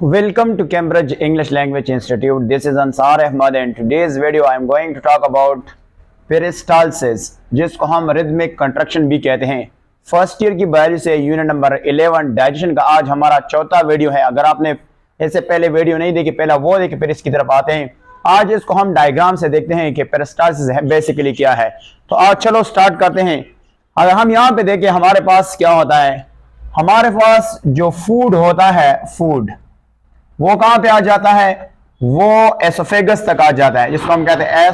Welcome to Cambridge English Language Institute. This is Ansar Ahmad and today's video I am going to talk about peristalsis, जिसको हम rhythmic contraction भी कहते हैं। First year की biology से unit number 11 digestion का आज हमारा चौथा वीडियो है। अगर आपने इससे पहले वीडियो नहीं देखी, पहला वो देखे फिर इसकी तरफ आते हैं। आज इसको हम डायग्राम से देखते हैं कि पेरिस्टाल्सिस बेसिकली क्या है। तो आज चलो स्टार्ट करते हैं। अगर हम यहाँ पे देखें हमारे पास क्या होता है, हमारे पास जो फूड होता है, फूड वो कहां पे आ जाता है, वो एसोफेगस तक आ जाता है, जिसको हम कहते हैं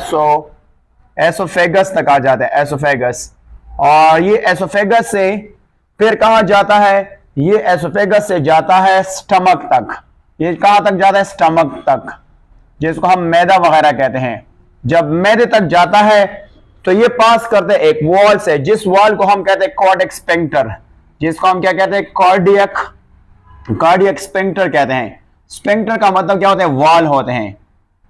एसोफेगस तक आ जाता है, एसोफेगस। और ये एसोफेगस से फिर कहां जाता है, ये एसोफेगस से जाता है स्टमक तक। ये कहां तक जाता है, स्टमक तक, जिसको हम मैदा वगैरह कहते हैं। जब मैदे तक जाता है तो ये पास करते हैं एक वॉल से, जिस वॉल को हम कहते हैं कार्डियक स्फिंक्टर, जिसको हम क्या कहते हैं, कार्डियक स्फिंक्टर कहते हैं। स्फिंक्टर का मतलब क्या होता है, वॉल होते हैं।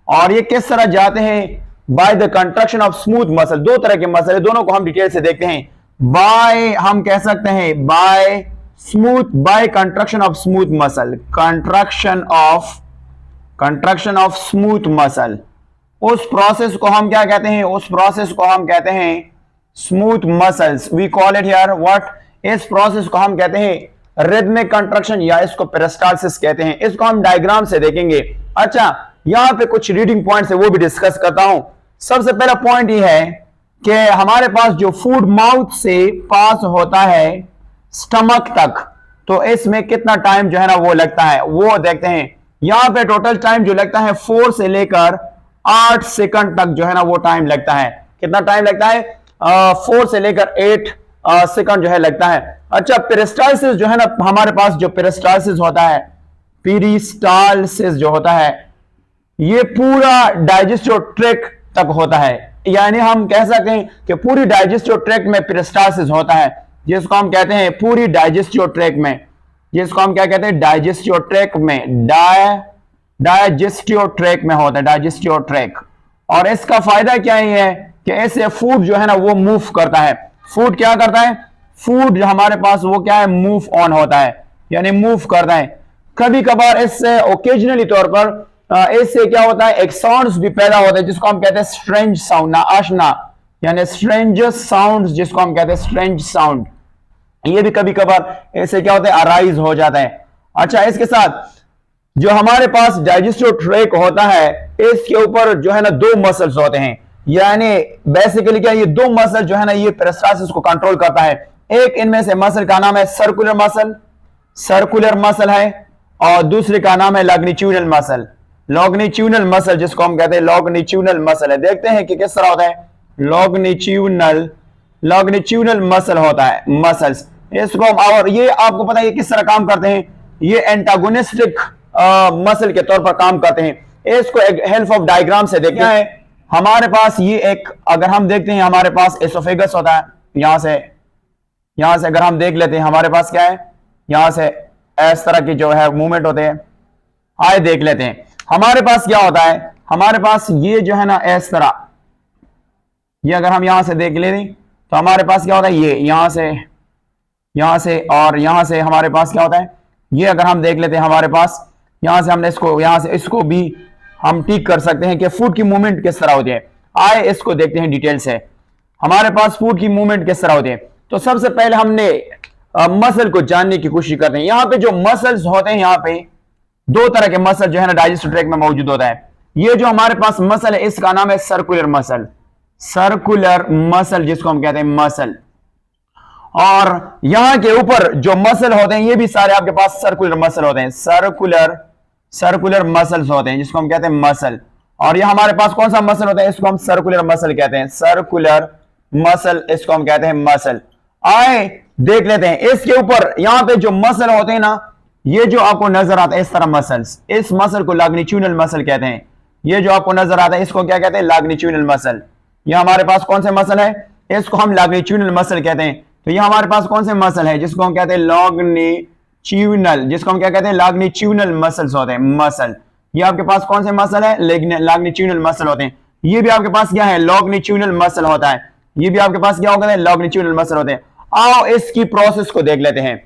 और ये किस तरह जाते हैं, by the construction of smooth muscle. दो तरह के मसल है, दोनों को हम डिटेल से देखते हैं। बाय हम कह सकते हैं by contraction of smooth muscle, contraction of smooth muscle. उस प्रोसेस को हम क्या कहते हैं, उस प्रोसेस को हम कहते हैं smooth muscles. We call it here what, इस प्रोसेस को हम कहते हैं रिदमिक कंट्रक्शन या इसको पेरिस्टाल्सिस कहते हैं। इसको हम डायग्राम से देखेंगे। अच्छा, यहां पे कुछ रीडिंग पॉइंट्स है वो भी डिस्कस करता हूं। सबसे पहला पॉइंट ये है कि हमारे पास जो फूड माउथ से पास होता है स्टमक तक, तो इसमें कितना टाइम जो है ना वो लगता है, वो देखते हैं। यहां पे टोटल टाइम जो लगता है 4 से लेकर 8 सेकंड तक जो है ना वो टाइम लगता है। कितना टाइम लगता है, 4 से लेकर 8 सेकंड जो है लगता है। अच्छा, पेरिस्टाल्सिस जो है ना, हमारे पास जो पेरिस्टाल्सिस होता है, पेरिस्टाल्सिस जो होता है, ये पूरा डाइजेस्टिव ट्रैक्ट तक होता है। यानी हम कह सकते हैं कि पूरी डाइजेस्टिव ट्रैक्ट में पेरिस्टाल्सिस होता है, जिसको हम कहते हैं पूरी डाइजेस्टिव ट्रैक्ट में, जिसको हम क्या कहते हैं, डाइजेस्टिव ट्रैक्ट में, डाइजेस्टिव ट्रैक्ट में होता है, डाइजेस्टिव ट्रैक्ट। और इसका फायदा क्या है कि ऐसे फूड जो है ना वो मूव करता है। फूड क्या करता है, फूड जो हमारे पास वो क्या है, मूव ऑन होता है, यानी मूव करता है। कभी कभार इससे ओकेजनली तौर पर इससे क्या होता है, एक साउंड्स भी पैदा होता है, जिसको हम कहते हैं स्ट्रेंज साउंड, ना आशना, यानी स्ट्रेंजस साउंड्स, जिसको हम कहते हैं स्ट्रेंज साउंड। ये भी कभी कभार इससे क्या होता है, अराइज हो जाता है। अच्छा, इसके साथ जो हमारे पास डाइजेस्टिव ट्रैक्ट होता है, इसके ऊपर जो है ना 2 मसल्स होते हैं। यानी बेसिकली क्या, ये 2 मसल जो है ना ये पेरिस्टाल्सिस को कंट्रोल करता है। एक इनमें से मसल का नाम है सर्कुलर मसल है, और दूसरे का नाम है लॉन्गिट्यूडनल मसल, जिसको हम कहते हैं लॉन्गिट्यूडनल मसल है। देखते हैं कि किस तरह होता है, लॉन्गिट्यूडनल मसल होता है, मसल्स इसको हम, और ये आपको पता है ये किस तरह काम करते हैं, ये एंटागोनिस्टिक मसल के तौर पर काम करते हैं। इसको एक हेल्प ऑफ डायग्राम से देखते हैं। हमारे पास ये एक, अगर हम देखते हैं हमारे पास एसोफेगस होता है, यहां से अगर हम देख लेते हैं हमारे पास क्या है, यहां से इस तरह की जो है मूवमेंट होते हैं। आए देख लेते हैं हमारे पास क्या होता है। हमारे पास ये जो है ना इस तरह, ये अगर हम यहां से देख लेते तो हमारे पास क्या होता है, ये यहां से और यहां से हमारे पास क्या होता है, ये अगर हम देख लेते हैं हमारे पास, यहां से हमने इसको भी हम ठीक कर सकते हैं कि फूड की मूवमेंट किस तरह होती है। आए इसको देखते हैं डिटेल से, हमारे पास फूड की मूवमेंट किस तरह होती है। तो सबसे पहले हमने मसल को जानने की कोशिश करते हैं। यहाँ पे जो मसल्स होते हैं, यहाँ पे 2 तरह के मसल जो है ना डाइजेस्टिव ट्रैक्ट में मौजूद होता है। ये जो हमारे पास मसल है, इसका नाम है सर्कुलर मसल, जिसको हम कहते हैं मसल। और यहां के ऊपर जो मसल होते हैं, ये भी सारे आपके पास सर्कुलर मसल होते हैं, सर्कुलर मसल्स होते हैं, जिसको हम कहते हैं मसल। और ये हमारे पास कौन सा मसल होता है, इसको हम सर्कुलर मसल कहते हैं, सर्कुलर मसल, इसको हम कहते हैं मसल। आए देख लेते हैं इसके ऊपर, यहां पे जो मसल होते हैं ना, ये जो आपको नजर आता है इस तरह मसल्स, इस मसल को लॉन्गिट्यूडनल मसल कहते हैं। ये जो आपको नजर आता है इसको क्या कहते हैं, लॉन्गिट्यूडनल मसल। ये हमारे पास कौन से मसल है, इसको हम लॉन्गिट्यूडनल मसल कहते हैं। तो ये हमारे पास कौन से मसल है, जिसको हम कहते हैं लॉन्गिट्यूडनल, जिसको हम क्या कहते हैं, लॉन्गिट्यूडनल मसल्स होते हैं, मसल। ये आपके पास कौन से मसल है, लॉन्गिट्यूडनल मसल होते हैं। ये भी आपके पास क्या है, लॉन्गिट्यूडनल मसल होता है। ये भी आपके पास क्या होगा, लॉन्गिट्यूडनल मसल होते हैं। आओ इसकी प्रोसेस को देख लेते हैं।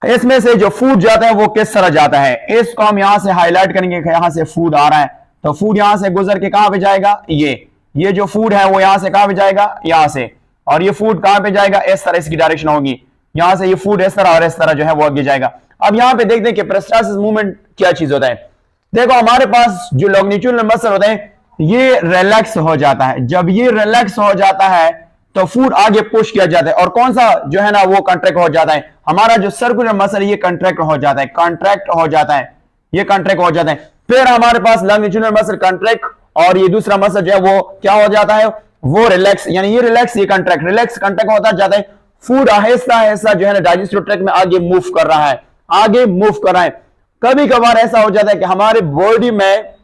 इसमें से जो फूड जाता है वो किस तरह जाता है, इसको हम यहां से हाईलाइट करेंगे कि यहां से फूड आ रहा है, तो फूड यहां से गुजर के कहां पे जाएगा, ये जो फूड है वो यहां से कहां पे जाएगा, यहां से, और ये फूड कहां पे जाएगा, इस तरह इसकी डायरेक्शन होगी, यहां से ये फूड इस तरह और इस तरह जो है वो आगे जाएगा। अब यहां पे देखते हैं कि पेरिस्टालसिस मूवमेंट क्या चीज होता है। देखो हमारे पास जो लॉन्गिट्यूडनल मसल होता है ये रिलैक्स हो जाता है, जब ये रिलैक्स हो जाता है तो फूड आगे पुश किया जाता है, और कौन सा जो है ना वो कंट्रैक्ट हो जाता है, हमारा जो सर्कुलर मसल ये कंट्रैक्ट हो जाता है, कंट्रैक्ट हो जाता है, ये कंट्रैक्ट हो जाता है। फिर हमारे पास लॉन्गिट्यूडनल मसल कंट्रैक्ट और ये दूसरा मसल जो है वो क्या हो जाता है, वो रिलैक्स, यानी ये रिलैक्स ये कंट्रैक्ट, रिलैक्स कंट्रैक्ट होता जाता है। फूड आहिस्ता आहिस्ता जो है ना डाइजेस्टिव ट्रैक्ट में आगे मूव कर रहा है, आगे मूव कर रहा है। कभी कभार ऐसा हो जाता है कि हमारे बॉडी में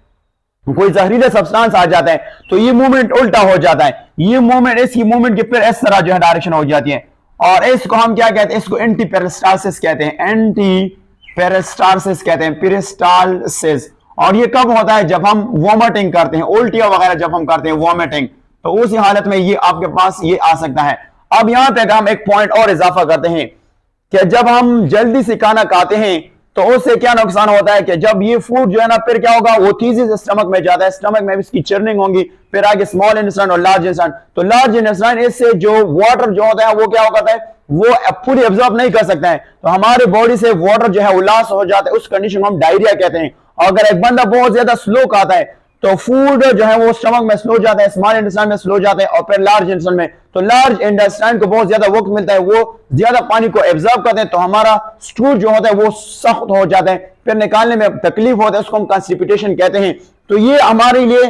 कोई जहरीला सब्सटेंस आ जाता है तो ये मूवमेंट उल्टा हो जाता है, ये मूवमेंट इसकी मूवमेंट की फिर इस तरह जो है डायरेक्शन हो जाती है, और इसको हम क्या कहते हैं, इसको एंटी पेरिस्टालसिस कहते हैं, एंटी पेरिस्टालसिस कहते हैं, पेरिस्टालसिस। और ये कब होता है, जब हम वॉमिटिंग करते हैं, उल्टियां वगैरह जब हम करते हैं वॉमिटिंग, तो उसी हालत में ये आपके पास ये आ सकता है। अब यहां पे हम एक पॉइंट और इजाफा करते हैं कि जब हम जल्दी से खाना खाते हैं तो उससे क्या नुकसान होता है कि जब ये फूड जो है ना फिर क्या होगा, वो तेजी से स्टमक में जाता है, स्टमक में इसकी चर्निंग होगी, फिर आगे स्मॉल इंटेस्टाइन और लार्ज इंटेस्टाइन, तो लार्ज इंटेस्टाइन इससे जो वाटर जो होता है वो क्या होता है, वो पूरी एब्जॉर्ब नहीं कर सकता है, तो हमारे बॉडी से वाटर जो है वो लॉस हो जाता है, उस कंडीशन को हम डायरिया कहते हैं। अगर एक बंदा बहुत ज्यादा स्लो खाता है तो फूड जो है वो स्टमक में स्लो जाता है, स्मॉल इंटेस्टाइन में स्लो जाता है और फिर लार्ज इंटेस्टाइन में, तो लार्ज इंटेस्टाइन को बहुत ज्यादा वक्त मिलता है, वो ज्यादा पानी को एब्जॉर्ब करते हैं, तो हमारा स्टूल जो होता है वो सख्त हो जाता है, फिर निकालने में तकलीफ होता है, उसको हम कॉन्स्टिपेशन कहते हैं। तो ये हमारे लिए